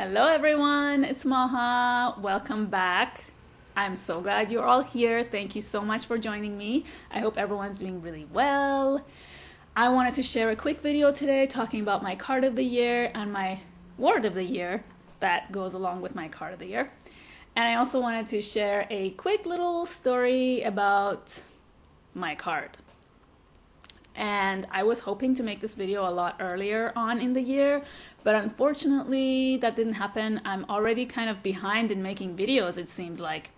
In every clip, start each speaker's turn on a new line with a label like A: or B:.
A: Hello everyone, it's Maha. Welcome back. I'm so glad you're all here. Thank you so much for joining me. I hope everyone's doing really well. I wanted to share a quick video today talking about my card of the year and my word of the year that goes along with my card of the year. And I also wanted to share a quick little story about my card. And I was hoping to make this video a lot earlier on in the year, but unfortunately that didn't happen. I'm already kind of behind in making videos, it seems like.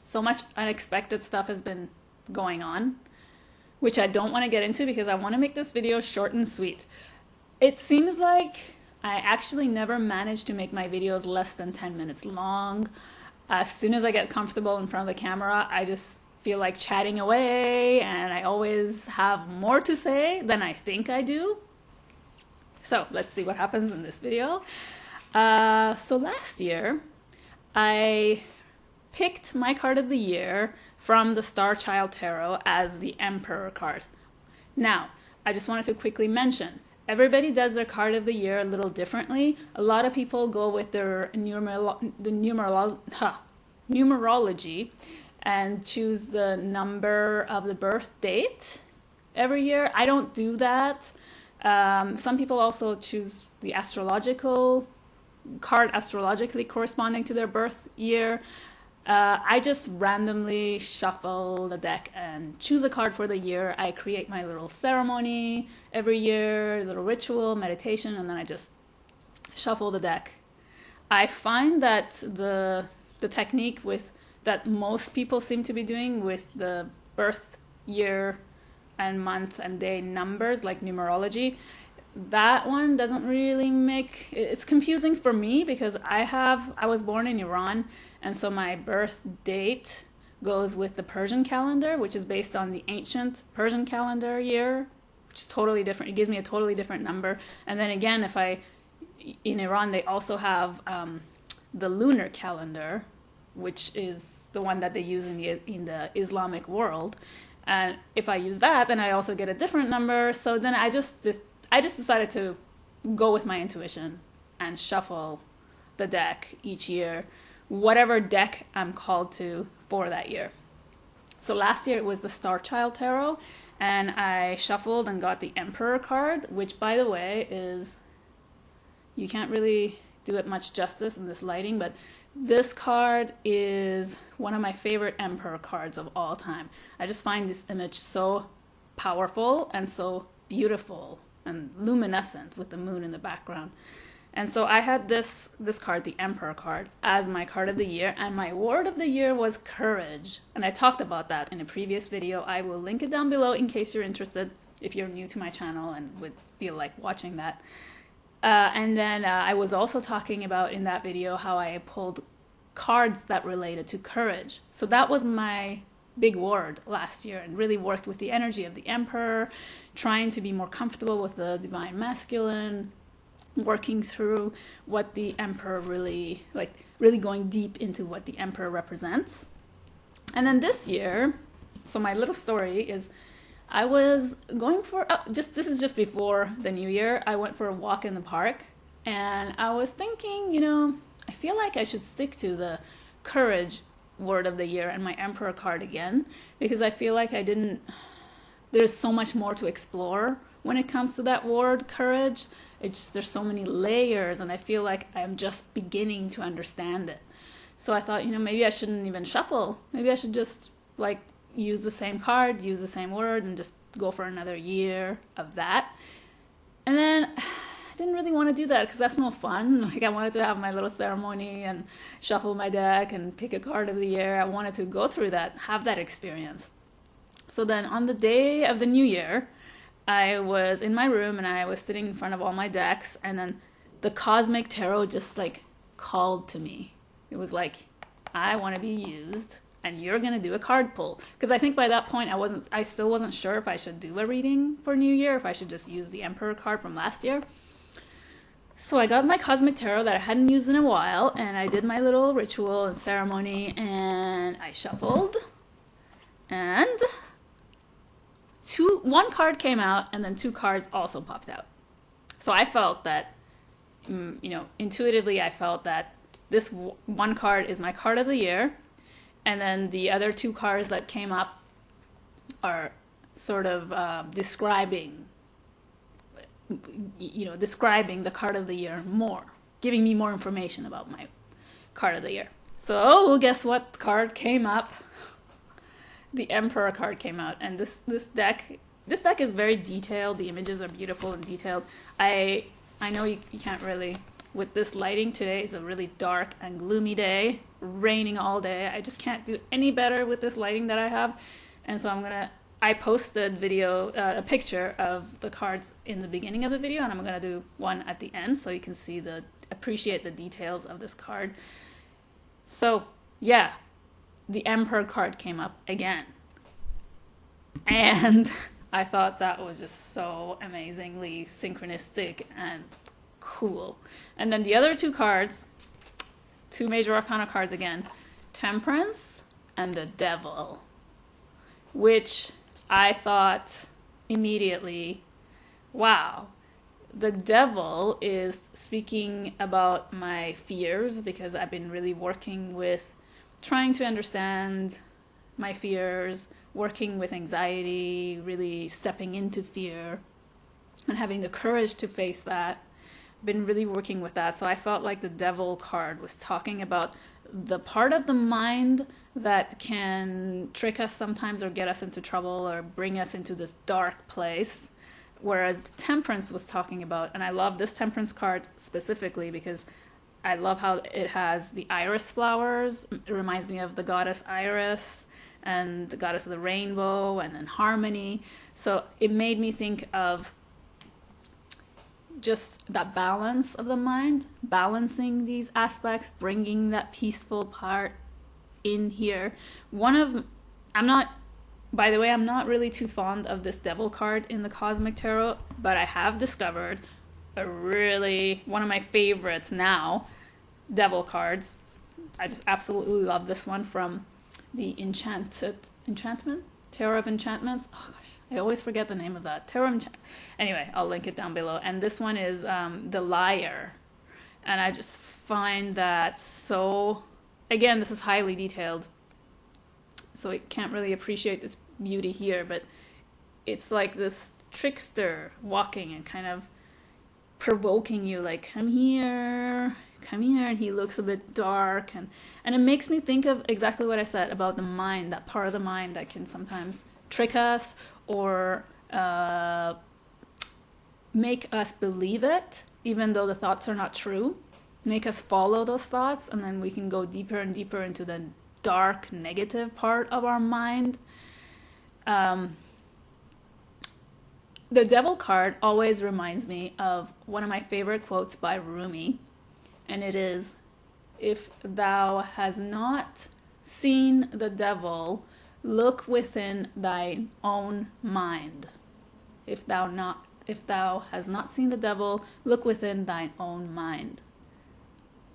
A: So much unexpected stuff has been going on, which I don't want to get into because I want to make this video short and sweet. It seems like I actually never managed to make my videos less than 10 minutes long. As soon as I get comfortable in front of the camera, I just feel like chatting away, and I always have more to say than I think I do. So let's see what happens in this video. So last year, I picked my card of the year from the Star Child Tarot as the Emperor card. Now, I just wanted to quickly mention, everybody does their card of the year a little differently. A lot of people go with their numerology and choose the number of the birth date every year. I don't do that. Some people also choose the astrological card astrologically corresponding to their birth year. I just randomly shuffle the deck and choose a card for the year. I create my little ceremony every year, little ritual, meditation, and then I just shuffle the deck. I find that the technique that most people seem to be doing with the birth year and month and day numbers, like numerology, that one doesn't really it's confusing for me because I was born in Iran, and so my birth date goes with the Persian calendar, which is based on the ancient Persian calendar year, which is totally different. It gives me a totally different number. And then again, in Iran, they also have the lunar calendar, which is the one that they use in the Islamic world. And if I use that, then I also get a different number. So then I just decided to go with my intuition and shuffle the deck each year, whatever deck I'm called to for that year. So last year it was the Star Child Tarot, and I shuffled and got the Emperor card, which, by the way, you can't really do it much justice in this lighting, but this card is one of my favorite Emperor cards of all time. I just find this image so powerful and so beautiful and luminescent with the moon in the background. And so I had this card, the Emperor card, as my card of the year, and my word of the year was courage. And I talked about that in a previous video. I will link it down below in case you're interested, if you're new to my channel and would feel like watching that. And then I was also talking about in that video how I pulled cards that related to courage. So that was my big word last year, and really worked with the energy of the Emperor, trying to be more comfortable with the Divine Masculine, working through what the Emperor really going deep into what the Emperor represents. And then this year, so my little story is, I was going for, this is just before the new year, I went for a walk in the park, and I was thinking, I feel like I should stick to the courage word of the year and my Emperor card again, because I feel like there's so much more to explore when it comes to that word, courage. There's so many layers, and I feel like I'm just beginning to understand it. So I thought, maybe I shouldn't even shuffle. Maybe I should just use the same card, use the same word, and just go for another year of that. And then I didn't really want to do that because that's no fun. I wanted to have my little ceremony and shuffle my deck and pick a card of the year. I wanted to go through that, have that experience. So then on the day of the new year, I was in my room and I was sitting in front of all my decks, and then the Cosmic Tarot just called to me. It was like, I want to be used, and you're going to do a card pull. Because I think by that point, I still wasn't sure if I should do a reading for New Year, if I should just use the Emperor card from last year. So I got my Cosmic Tarot that I hadn't used in a while, and I did my little ritual and ceremony, and I shuffled, and one card came out, and then two cards also popped out. So I felt that intuitively I felt that this one card is my card of the year, and then the other two cards that came up are sort of describing the card of the year more, giving me more information about my card of the year. So guess what card came up? The Emperor card came out, and this deck is very detailed. The images are beautiful and detailed. I know you can't really, with this lighting today, is a really dark and gloomy day, raining all day. I just can't do any better with this lighting that I have, and so I posted a picture of the cards in the beginning of the video, and I'm gonna do one at the end so you can see appreciate the details of this card. So yeah, the Emperor card came up again, and I thought that was just so amazingly synchronistic and cool. And then the other two cards, two major arcana cards again, Temperance and the Devil, which I thought immediately, wow, the Devil is speaking about my fears, because I've been really working with trying to understand my fears, working with anxiety, really stepping into fear and having the courage to face that. I've been really working with that. So I felt like the Devil card was talking about the part of the mind that can trick us sometimes or get us into trouble or bring us into this dark place. Whereas Temperance was talking about, and I love this Temperance card specifically because I love how it has the iris flowers. It reminds me of the goddess Iris and the goddess of the rainbow, and then harmony. So it made me think of just that balance of the mind, balancing these aspects, bringing that peaceful part in here. By the way, I'm not really too fond of this Devil card in the Cosmic Tarot, but I have discovered one of my favorites now, Devil cards. I just absolutely love this one from the Enchantment? Tarot of Enchantments? Oh gosh, I always forget the name of that. Anyway, I'll link it down below. And this one is the Liar. And I just find that so, again, this is highly detailed, so I can't really appreciate its beauty here, but it's like this trickster walking and kind of provoking you, like, come here, and he looks a bit dark, and it makes me think of exactly what I said about the mind, that part of the mind that can sometimes trick us or make us believe it, even though the thoughts are not true, make us follow those thoughts, and then we can go deeper and deeper into the dark, negative part of our mind. The Devil card always reminds me of one of my favorite quotes by Rumi, and it is, "If thou hast not seen the devil, look within thine own mind." If thou hast not seen the devil, look within thine own mind.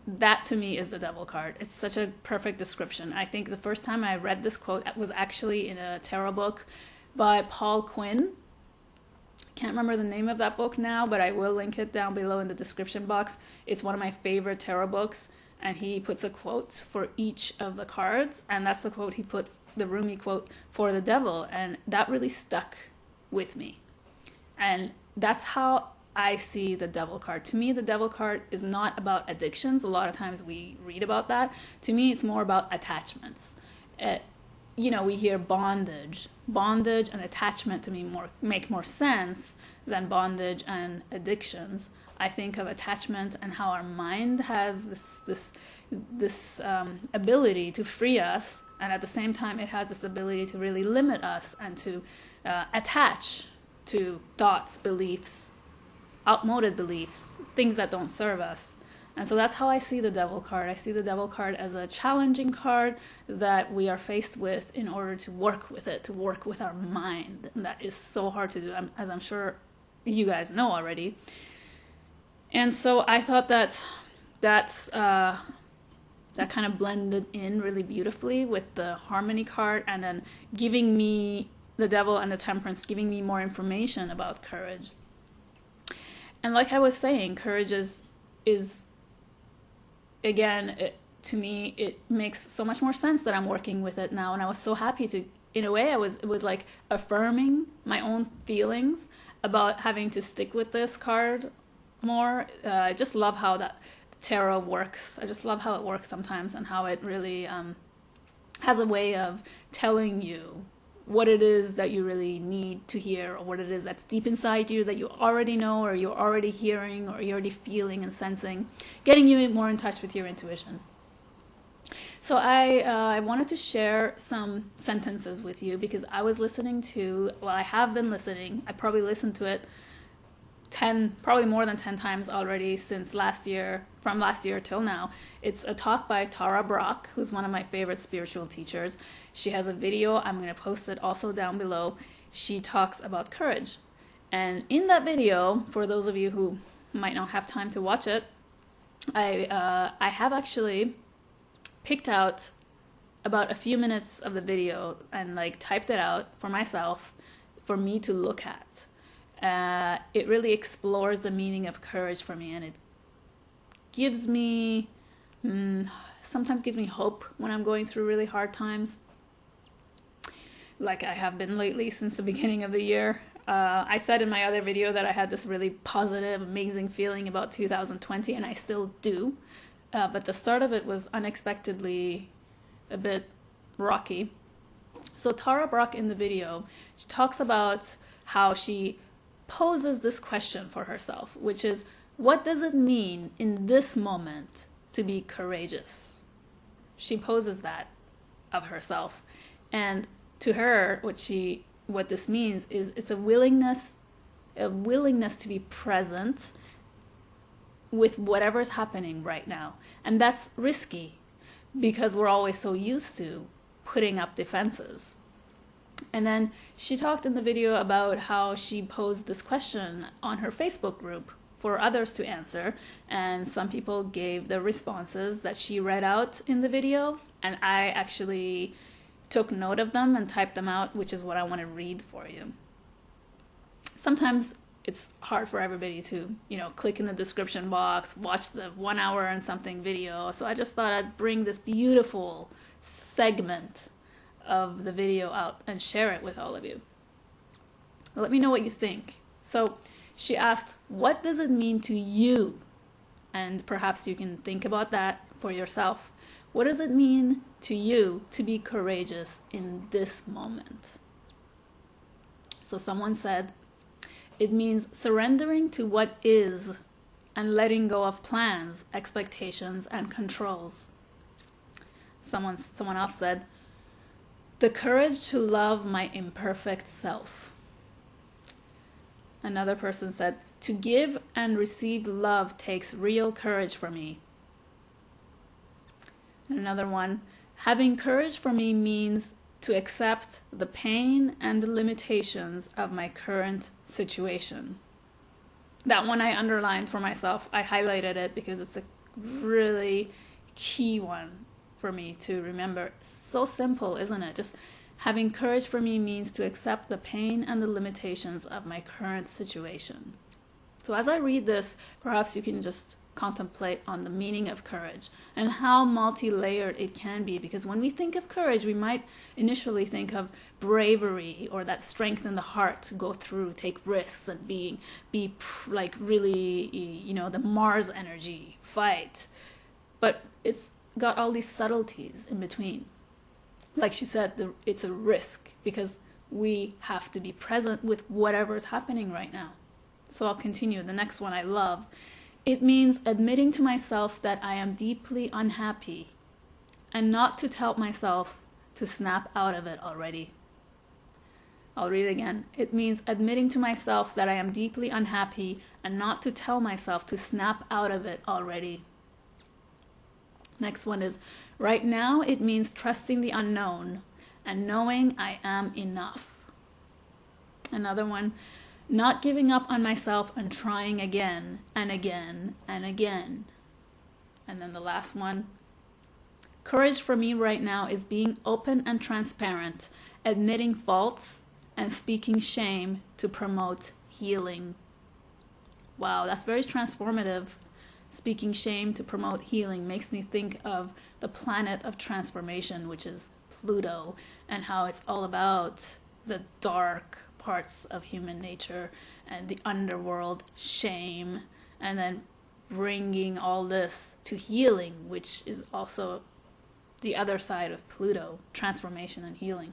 A: That to me is the Devil card. It's such a perfect description. I think the first time I read this quote was actually in a tarot book by Paul Quinn. Can't remember the name of that book now, but I will link it down below in the description box. It's one of my favorite tarot books, and he puts a quote for each of the cards, and that's the quote he put, the Rumi quote for the Devil, and that really stuck with me. And that's how I see the Devil card. To me, the Devil card is not about addictions. A lot of times we read about that. To me, it's more about attachments. We hear bondage. Bondage and attachment to me make more sense than bondage and addictions. I think of attachment and how our mind has this ability to free us, and at the same time, it has this ability to really limit us and to attach to thoughts, beliefs, outmoded beliefs, things that don't serve us. And so that's how I see the Devil card. I see the Devil card as a challenging card that we are faced with in order to work with it, to work with our mind. And that is so hard to do, as I'm sure you guys know already. And so I thought that that kind of blended in really beautifully with the Harmony card, and then giving me the Devil and the Temperance, giving me more information about courage. And like I was saying, courage is is, again, to me, it makes so much more sense that I'm working with it now. And I was so happy to, in a way, it was like affirming my own feelings about having to stick with this card more. I just love how that tarot works. I just love how it works sometimes, and how it really has a way of telling you what it is that you really need to hear, or what it is that's deep inside you that you already know, or you're already hearing, or you're already feeling and sensing, getting you more in touch with your intuition. So I wanted to share some sentences with you, because I was listening to, well, I have been listening, I probably listened to it probably more than 10 times already since last year, from last year till now. It's a talk by Tara Brach, who's one of my favorite spiritual teachers. She has a video, I'm going to post it also down below. She talks about courage. And in that video, for those of you who might not have time to watch it, I have actually picked out about a few minutes of the video and like typed it out for myself, for me to look at. It really explores the meaning of courage for me, and it gives me, sometimes gives me hope when I'm going through really hard times, like I have been lately since the beginning of the year. I said in my other video that I had this really positive, amazing feeling about 2020, and I still do, but the start of it was unexpectedly a bit rocky. So Tara Brach in the video, she talks about how she poses this question for herself, which is, what does it mean in this moment to be courageous? She poses that of herself, and to her, what this means is it's a willingness to be present with whatever's happening right now. And that's risky, because we're always so used to putting up defenses. And then she talked in the video about how she posed this question on her Facebook group for others to answer, and some people gave the responses that she read out in the video, and I actually took note of them and typed them out, which is what I want to read for you. Sometimes it's hard for everybody to, click in the description box, watch the 1 hour and something video, so I just thought I'd bring this beautiful segment of the video out and share it with all of you. Let me know what you think. So she asked, what does it mean to you? And perhaps you can think about that for yourself. What does it mean to you to be courageous in this moment? So someone said, it means surrendering to what is and letting go of plans, expectations, and controls. Someone else said, the courage to love my imperfect self. Another person said, to give and receive love takes real courage for me. And another one, having courage for me means to accept the pain and the limitations of my current situation. That one I underlined for myself. I highlighted it because it's a really key one for me to remember. So simple, isn't it? Just having courage for me means to accept the pain and the limitations of my current situation. So as I read this, perhaps you can just contemplate on the meaning of courage and how multi-layered it can be, because when we think of courage, we might initially think of bravery or that strength in the heart to go through, take risks, and be like really, the Mars energy, fight. But it's got all these subtleties in between. Like she said, it's a risk because we have to be present with whatever is happening right now. So I'll continue. The next one I love. It means admitting to myself that I am deeply unhappy and not to tell myself to snap out of it already. I'll read it again. It means admitting to myself that I am deeply unhappy and not to tell myself to snap out of it already. Next one is, right now it means trusting the unknown and knowing I am enough. Another one, not giving up on myself and trying again and again and again. And then the last one, courage for me right now is being open and transparent, admitting faults and speaking shame to promote healing. Wow, that's very transformative. speaking shame to promote healing makes me think of the planet of transformation, which is Pluto, and how it's all about the dark parts of human nature and the underworld, shame, and then bringing all this to healing, which is also the other side of Pluto, transformation and healing.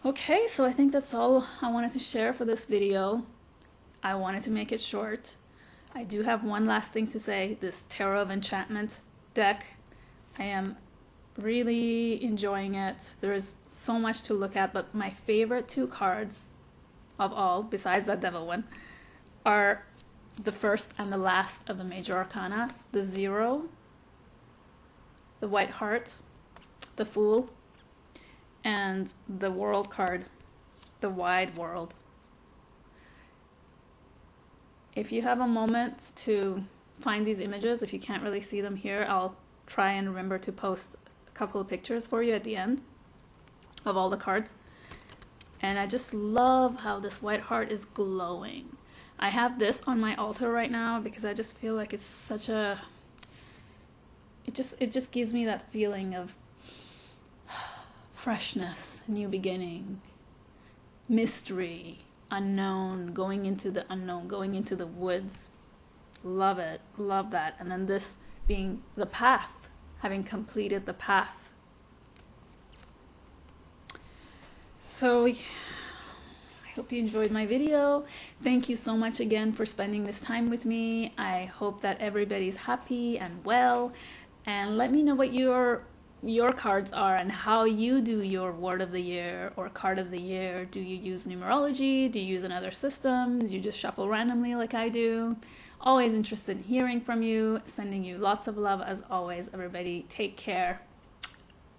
A: Okay, so I think that's all I wanted to share for this video. I wanted to make it short. I do have one last thing to say. This Tarot of Enchantment deck, I am really enjoying it. There is so much to look at, but my favorite two cards of all, besides that Devil one, are the first and the last of the major arcana. The Zero, the White Heart, the Fool, and the World card, the Wide World. If you have a moment to find these images, if you can't really see them here, I'll try and remember to post a couple of pictures for you at the end of all the cards. And I just love how this White Heart is glowing. I have this on my altar right now because I just feel like it's such a... It just gives me that feeling of freshness, new beginning, mystery, unknown, going into the unknown, going into the woods. Love it, love that. And then this being the path, having completed the path. So I hope you enjoyed my video. Thank you so much again for spending this time with me. I hope that everybody's happy and well, and let me know what your cards are and how you do your word of the year or card of the year. Do you use numerology? Do you use another system? Do you just shuffle randomly like I do? Always interested in hearing from you. Sending you lots of love as always. Everybody take care.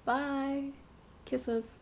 A: Bye. Kisses.